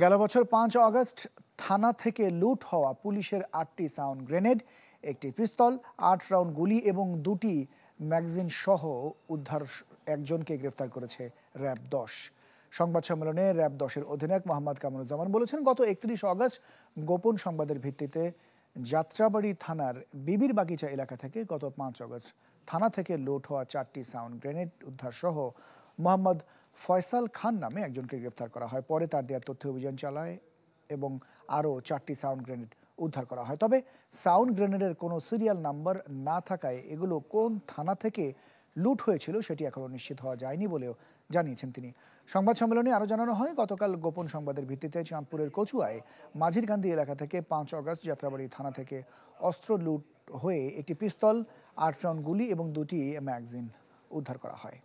গেল বছর ৫ অগস্ট থানা থেকে লুট হওয়া পুলিশের ৮টি সাউন্ড গ্রেনেড, একটি পিস্তল, ৮ রাউন্ড গুলি এবং ২টি ম্যাগাজিন সহ উদ্ধার একজনকে গ্রেফতার করেছে র‍্যাব-১০। সংবাদ সম্মেলনে র‍্যাব-১০-এর অধিনায়ক মোহাম্মদ কামরুজ্জামান বলেছেন, গত ৩১ অগস্ট গোপন সংবাদের ভিত্তিতে যাত্রাবাড়ী থানার বিবির বাগিচা এলাকা থেকে গত ৫ অগস্ট থানা থেকে লুট হওয়া ৪টি সাউন্ড গ্রেনেড উদ্ধার সহ মোহাম্মদ ফয়সাল খান নামে একজনকে গ্রেফতার করা হয়। পরে তার দেওয়া তথ্য অভিযান চালায় এবং আরও ৪টি সাউন্ড গ্রেনেড উদ্ধার করা হয়। তবে সাউন্ড গ্রেনেডের কোনো সিরিয়াল নাম্বার না থাকায় এগুলো কোন থানা থেকে লুট হয়েছিল সেটি এখনও নিশ্চিত হওয়া যায়নি বলেও জানিয়েছেন তিনি। সংবাদ সম্মেলনে আরও জানানো হয়, গতকাল গোপন সংবাদের ভিত্তিতে চাঁদপুরের কচুয়ায় মাঝিরকান্দি এলাকা থেকে ৫ অগস্ট যাত্রাবাড়ী থানা থেকে অস্ত্র লুট হয়ে একটি পিস্তল, ৮ রাউন্ড গুলি এবং ২টি ম্যাগাজিন উদ্ধার করা হয়।